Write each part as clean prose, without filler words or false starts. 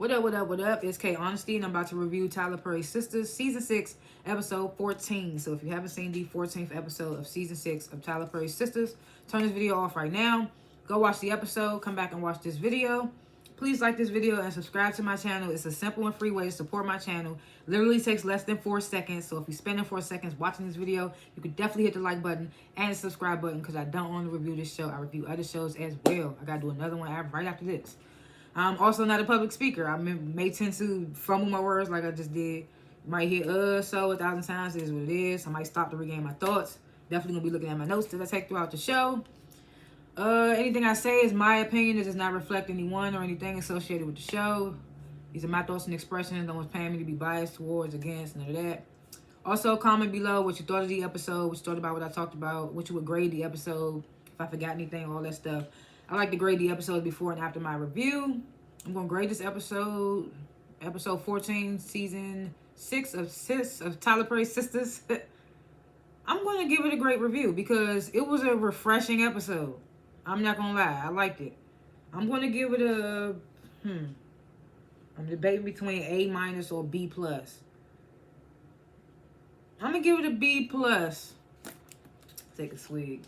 What up? It's K.Honesty, and I'm about to review Tyler Perry's Sistas, Season 6, Episode 14. So if you haven't seen the 14th episode of Season 6 of Tyler Perry's Sistas, turn this video off right now. Go watch the episode, come back and watch this video. Please like this video and subscribe to my channel. It's a simple and free way to support my channel. Literally takes less than 4 seconds. So if you're spending 4 seconds watching this video, you can definitely hit the like button and the subscribe button because I don't only review this show. I review other shows as well. I got to do another one right after this. I'm also not a public speaker. I may tend to fumble my words like I just did. You might hear so 1,000 times. It is what it is. I might stop to regain my thoughts. Definitely going to be looking at my notes that I take throughout the show. Anything I say is my opinion. It does not reflect anyone or anything associated with the show. These are my thoughts and expressions. No one's paying me to be biased towards, against, none of that. Also, comment below what you thought of the episode, what you thought about what I talked about, what you would grade the episode, if I forgot anything, all that stuff. I like to grade the episode before and after my review. I'm going to grade this episode 14, Season 6 of Tyler Perry's Sistas. I'm going to give it a great review because it was a refreshing episode. I'm not going to lie. I liked it. I'm going to give it a, I'm debating between A- or B+. I'm going to give it a B+. Take a swig.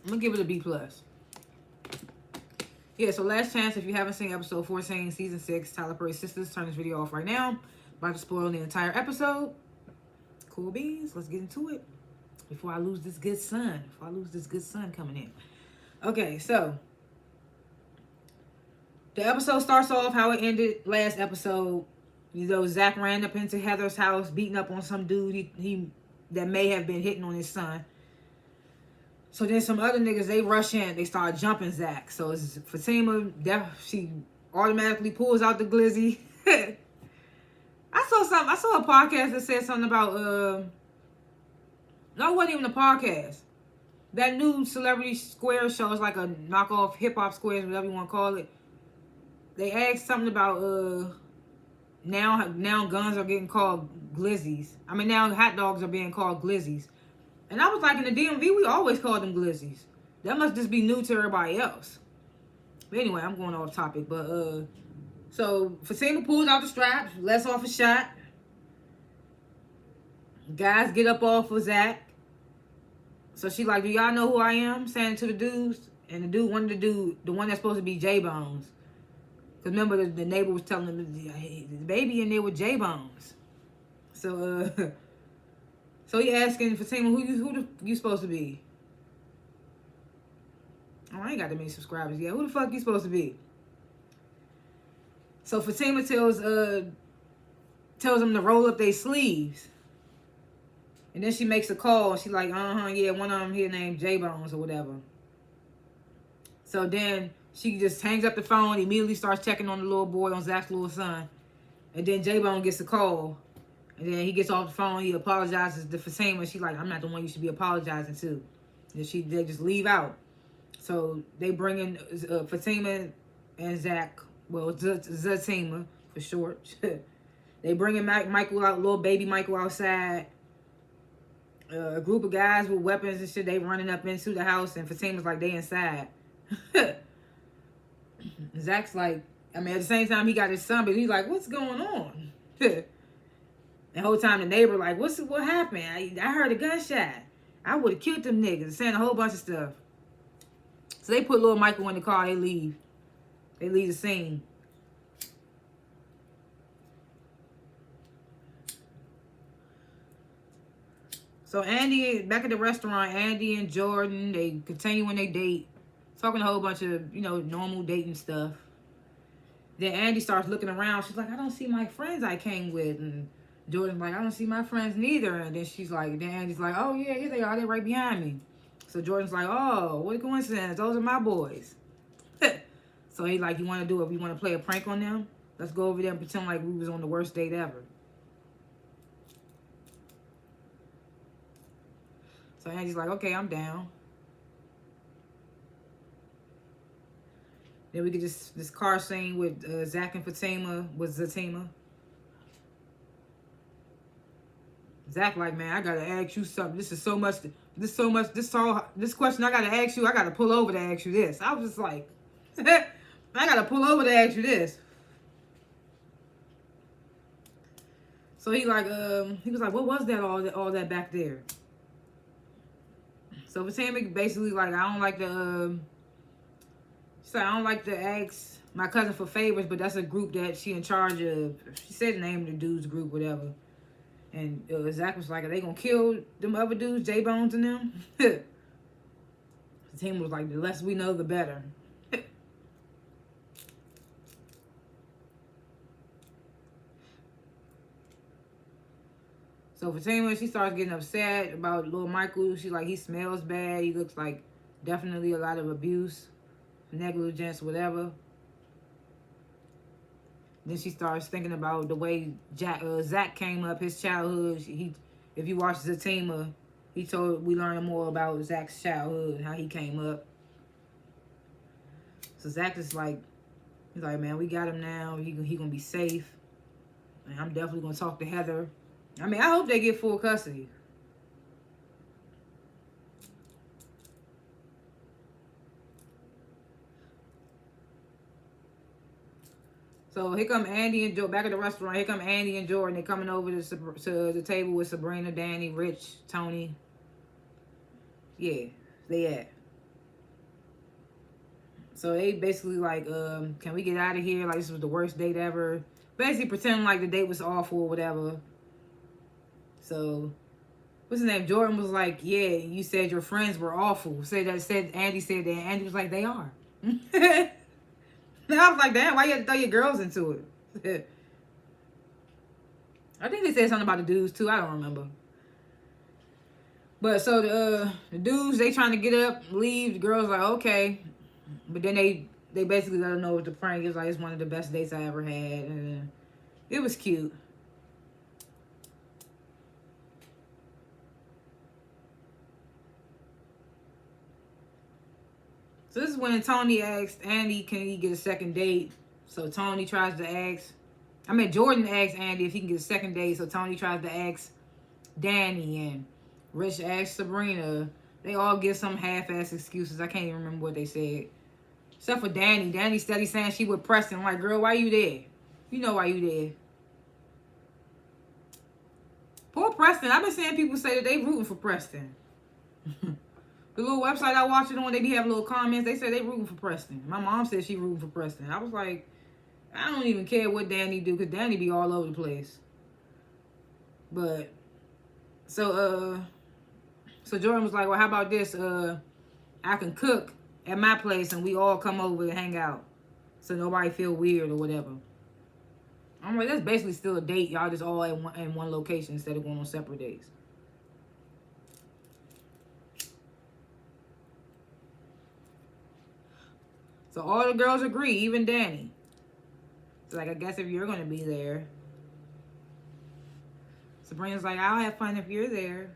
I'm going to give it a B+. Yeah, so last chance, if you haven't seen episode 14, season 6, Tyler Perry's Sistas, turn this video off right now. About to spoil the entire episode. Cool beans, let's get into it. Before I lose this good sun. Coming in. Okay, so. The episode starts off how it ended last episode. You know, Zach ran up into Heather's house, beating up on some dude he that may have been hitting on his son. So then some other niggas, they rush in. They start jumping Zach. So it's Fatima, she automatically pulls out the glizzy. I saw a podcast that said something about, no, it wasn't even a podcast. That new Celebrity Square show is like a knockoff hip-hop squares, whatever you want to call it. They asked something about, now guns are getting called glizzies. I mean, now hot dogs are being called glizzies. And I was like, in the DMV, we always called them glizzies. That must just be new to everybody else. But anyway, I'm going off topic. But, so Fatima pulls out the straps, lets off a shot. Guys get up off of Zach. So she like, do y'all know who I am? Saying to the dudes. And the dude, the one that's supposed to be J-Bones. Because remember, the neighbor was telling him, hey, the baby in there with J-Bones. So, so he asking Fatima, who you supposed to be? Oh, I ain't got that many subscribers yet. Who the fuck you supposed to be? So Fatima tells them to roll up their sleeves. And then she makes a call. She like, yeah, one of them here named J-Bones or whatever. So then she just hangs up the phone, immediately starts checking on the little boy, on Zach's little son. And then J-Bone gets a call. And then he gets off the phone, he apologizes to Fatima. She like, I'm not the one you should be apologizing to. And they just leave out. So they bring in Fatima and Zach. Well, Zatima for short. They bring in Michael out, little baby Michael outside. A group of guys with weapons and shit, they running up into the house. And Fatima's like, they inside. Zach's like, I mean, at the same time, he got his son, but he's like, what's going on? The whole time the neighbor like, what happened? I heard a gunshot. I would have killed them niggas. Saying a whole bunch of stuff. So they put little Michael in the car. They leave. They leave the scene. So Andy, back at the restaurant, Andy and Jordan, they continue when they date. Talking a whole bunch of, normal dating stuff. Then Andy starts looking around. She's like, I don't see my friends I came with. And Jordan's like, I don't see my friends neither. And then Andy's like, oh, yeah, here they are. They're right behind me. So Jordan's like, oh, what a coincidence. Those are my boys. So he like, you want to do it? We want to play a prank on them? Let's go over there and pretend like we was on the worst date ever. So Andy's like, okay, I'm down. Then we get this car scene with Zach and Fatima, with Zatima. Zach like, man, I gotta ask you something. This is so much. This question I gotta ask you. I gotta pull over to ask you this. I was just like, I gotta pull over to ask you this. So he was like, what was that? All that back there. So for Tammy, basically like, I don't like to. She said I don't like to ask my cousin for favors, but that's a group that she in charge of. She said the name of the dude's group, whatever. And Zach was like, are they gonna kill them other dudes, J-Bones and them? The team was like, the less we know, the better. So Fatima, she starts getting upset about little Michael. She like, he smells bad. He looks like definitely a lot of abuse, negligence, whatever. Then she starts thinking about the way Zach came up, his childhood. If you watch Zatima, we learned more about Zach's childhood and how he came up. So Zach is like, he's like, man, we got him now. He gonna be safe. And I'm definitely gonna talk to Heather. I mean, I hope they get full custody. So here come Andy and Joe back at the restaurant. Here come Andy and Jordan. They're coming over to the table with Sabrina, Danny, Rich, Tony. Yeah, they at. So they basically like, can we get out of here? Like, this was the worst date ever. Basically pretending like the date was awful or whatever. So, what's his name? Jordan was like, yeah, you said your friends were awful. Andy said that. Andy was like, they are. I was like, damn, why you have to throw your girls into it? I think they said something about the dudes too. I don't remember. But so the dudes, they trying to get up, leave. The girls like, okay. But then they basically let them know what the prank is. Like, it's one of the best dates I ever had. And it was cute. So this is when Tony asked Andy, can he get a second date? So Tony tries to ask, Jordan asked Andy if he can get a second date. So Tony tries to ask Danny, and Rich asks Sabrina. They all give some half-ass excuses. I can't even remember what they said. Except for Danny. Danny steady saying she with Preston. I'm like, girl, why you there? You know why you there. Poor Preston. I've been seeing people say that they rooting for Preston. The little website I watch it on, they be having little comments. They say they rooting for Preston. My mom said she rooting for Preston. I was like, I don't even care what Danny do, because Danny be all over the place. But, so Jordan was like, well, how about this? I can cook at my place and we all come over and hang out. So nobody feel weird or whatever. I'm like, that's basically still a date. Y'all just all in one location instead of going on separate dates. So all the girls agree, even Danny. It's like, I guess if you're going to be there. Sabrina's like, I'll have fun if you're there.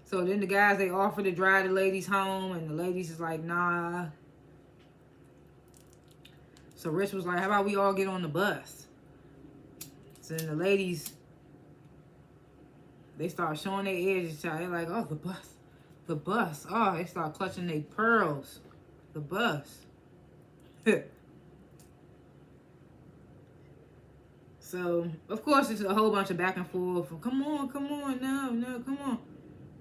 So then the guys, they offer to drive the ladies home, and the ladies is like, nah. So Rich was like, how about we all get on the bus? So then the ladies, they start showing their edges. They're like, oh, the bus. The bus. Oh, they start clutching their pearls. The bus. So, of course, it's a whole bunch of back and forth. Come on, no, come on.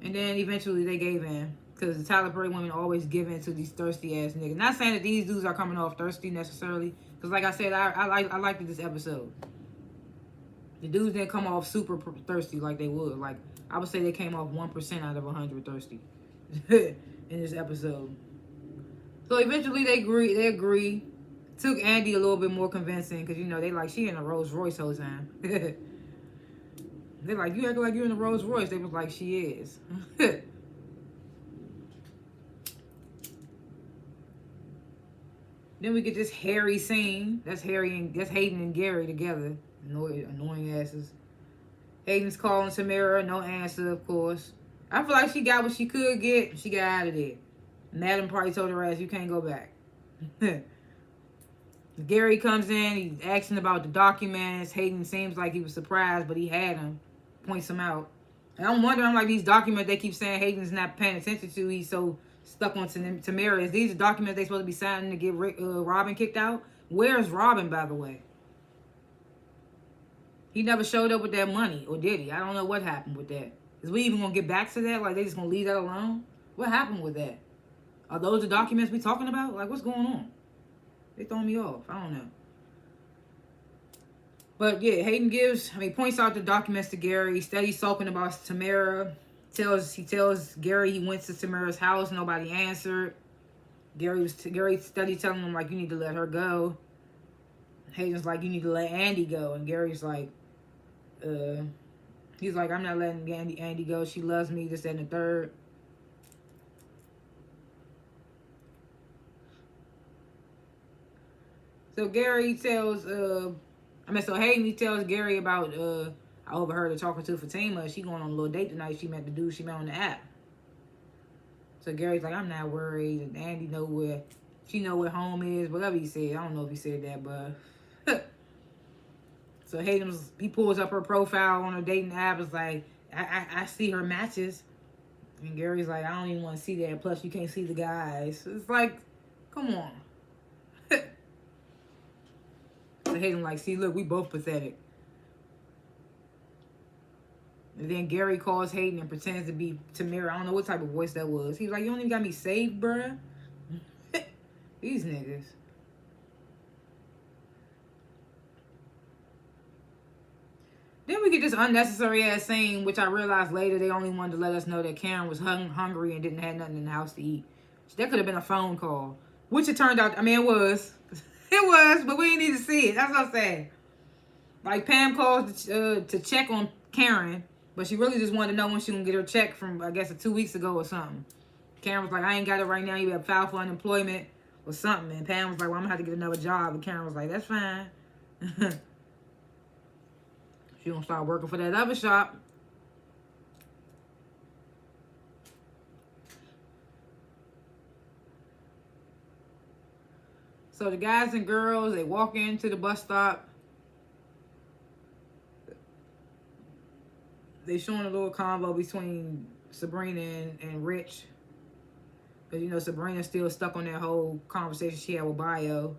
And then eventually they gave in. Because the Tyler Perry women always give in to these thirsty ass niggas. Not saying that these dudes are coming off thirsty necessarily. Because like I said, I liked this episode. The dudes didn't come off super thirsty like they would. Like, I would say they came off 1% out of 100 thirsty in this episode. So eventually they agree. Took Andy a little bit more convincing because, you know, they like, she in a Rolls Royce whole time. They're like, you acting like you're in a Rolls Royce. They was like, she is. Then we get this hairy scene. That's Hayden and Gary together. Annoying asses. Hayden's calling Samira. No answer, of course. I feel like she got what she could get. She got out of there. Madam probably told her ass, you can't go back. Gary comes in, he's asking about the documents. Hayden seems like he was surprised, but he had them. Points them out. And I'm wondering, like, these documents they keep saying Hayden's not paying attention to. He's so stuck on Tamara. Is these documents they supposed to be signing to get Robin kicked out? Where's Robin, by the way? He never showed up with that money, or did he? I don't know what happened with that. Is we even going to get back to that? Like, they just going to leave that alone? What happened with that? Are those the documents we talking about? Like, what's going on? They throwing me off. I don't know. But yeah, Hayden points out the documents to Gary. Steady talking about Tamara. He tells Gary he went to Tamara's house. Nobody answered. Gary steady telling him, like, you need to let her go. Hayden's like, you need to let Andy go. And Gary's like, he's like, I'm not letting Andy go. She loves me, this, that, and the third. So Hayden tells Gary about, I overheard her talking to Fatima. She going on a little date tonight. She met the dude she met on the app. So Gary's like, I'm not worried. And Andy know where home is. Whatever he said. I don't know if he said that, but... So he pulls up her profile on her dating app. It's like, I see her matches. And Gary's like, I don't even want to see that. Plus, you can't see the guys. It's like, come on. So Hayden like, see, look, we both pathetic. And then Gary calls Hayden and pretends to be Tamara. I don't know what type of voice that was. He's like, you don't even got me saved, bruh. These niggas. Then we get this unnecessary ass scene, which I realized later they only wanted to let us know that Karen was hungry and didn't have nothing in the house to eat. That could have been a phone call. Which it turned out, it was. It was, but we didn't need to see it. That's what I'm saying. Like, Pam calls to check on Karen, but she really just wanted to know when she gonna get her check from, I guess, 2 weeks ago or something. Karen was like, I ain't got it right now. You have filed for unemployment or something. And Pam was like, well, I'm gonna have to get another job. And Karen was like, that's fine. She gonna start working for that other shop. So the guys and girls, they walk into the bus stop. They showing a little convo between Sabrina and Rich. Because, Sabrina's still stuck on that whole conversation she had with Bio.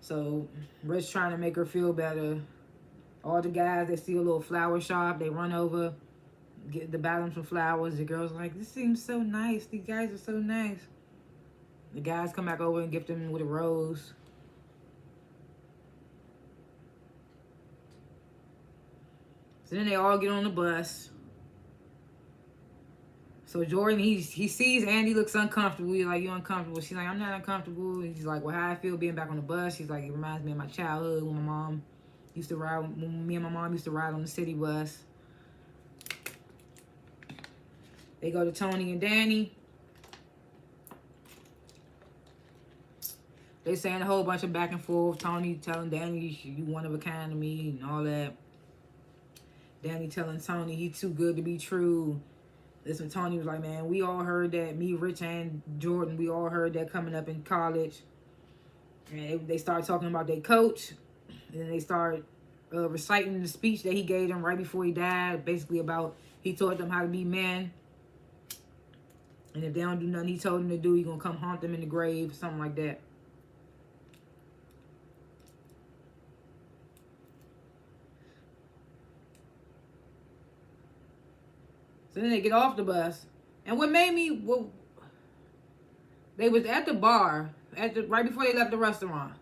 So Rich trying to make her feel better. All the guys, they see a little flower shop. They run over, buy them some flowers. The girl's like, this seems so nice. These guys are so nice. The guys come back over and gift them with a rose. So then they all get on the bus. So Jordan, he sees Andy looks uncomfortable. He's like, you uncomfortable? She's like, I'm not uncomfortable. He's like, well, how I feel being back on the bus. She's like, it reminds me of my childhood when me and my mom used to ride on the city bus. They go to Tony and Danny. They saying a whole bunch of back and forth. Tony telling Danny, you one of a kind to me and all that. Danny telling Tony he too good to be true. This when Tony was like, man, we all heard that. Me, Rich, and Jordan, we all heard that coming up in college. And they start talking about their coach. And then they start reciting the speech that he gave them right before he died. Basically about he taught them how to be men. And if they don't do nothing he told them to do, he's going to come haunt them in the grave. Something like that. So then they get off the bus. And what made me... they was at the bar right before they left the restaurant.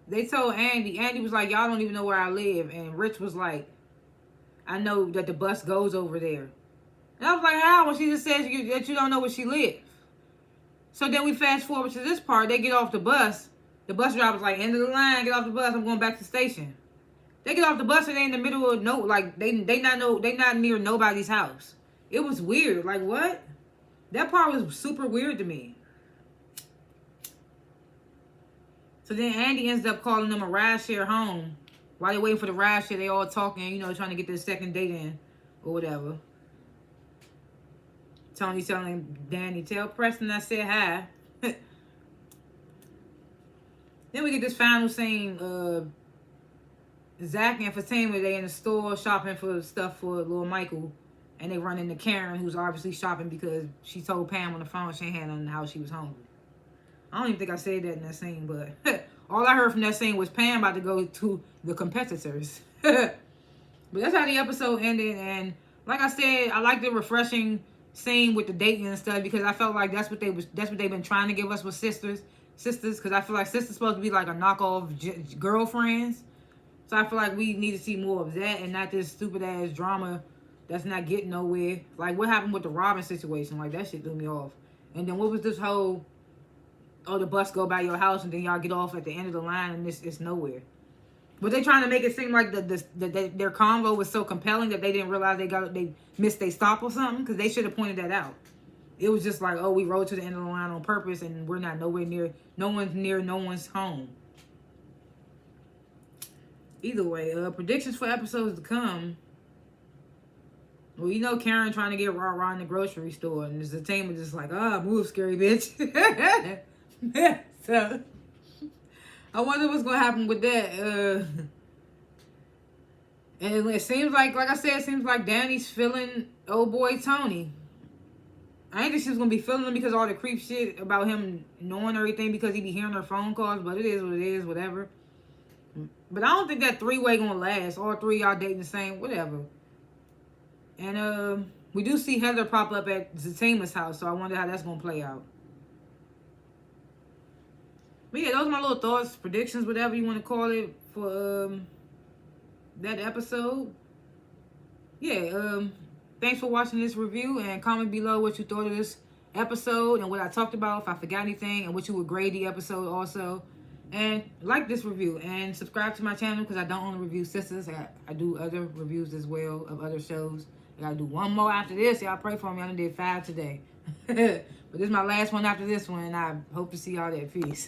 They told Andy was like, y'all don't even know where I live. And Rich was like, I know that the bus goes over there. And I was like, how? Well, she just says that you don't know where she lives. So then we fast forward to this part. They get off the bus. The bus driver's like, end of the line, get off the bus. I'm going back to the station. They get off the bus and they in the middle of they not near nobody's house. It was weird. Like, what? That part was super weird to me. So then Andy ends up calling them a ride share home. While they waiting for the ride share, they all talking, trying to get their second date in or whatever. Tony telling Danny, tell Preston I said hi. Then we get this final scene. Zach and Fatima, they in the store shopping for stuff for little Michael. And they run into Karen, who's obviously shopping because she told Pam on the phone she ain't had nothing in the house, she was hungry. I don't even think I said that in that scene, but all I heard from that scene was Pam about to go to the competitors. But that's how the episode ended. And like I said, I like the refreshing scene with the dating and stuff because I felt like that's what they've been trying to give us with Sistas, because I feel like Sistas supposed to be like a knockoff girlfriends. So I feel like we need to see more of that and not this stupid ass drama that's not getting nowhere. Like what happened with the Robin situation? Like that shit threw me off. And then what was this whole, oh, the bus go by your house and then y'all get off at the end of the line and it's nowhere. But they trying to make it seem like their convo was so compelling that they didn't realize they missed their stop or something, because they should have pointed that out. It was just like, oh, we rode to the end of the line on purpose and we're not nowhere near, no one's home. Either way, predictions for episodes to come. Well, you know Karen trying to get rah-rah in the grocery store, and the team was just like, move, scary bitch. So, I wonder what's going to happen with that. And it seems like I said, it seems like Danny's feeling old boy Tony. I ain't think she was going to be feeling him because of all the creep shit about him knowing everything because he be hearing her phone calls, but it is what it is, whatever. But I don't think that three-way going to last. All three y'all dating the same, whatever. And we do see Heather pop up at Zatima's house, so I wonder how that's going to play out. But yeah, those are my little thoughts, predictions, whatever you want to call it for that episode. Yeah, thanks for watching this review, and comment below what you thought of this episode and what I talked about, if I forgot anything, and what you would grade the episode also. And like this review and subscribe to my channel because I don't only review Sistas. I do other reviews as well of other shows. I gotta do one more after this. Y'all pray for me. I done did 5 today. But this is my last one after this one, and I hope to see y'all there. Peace.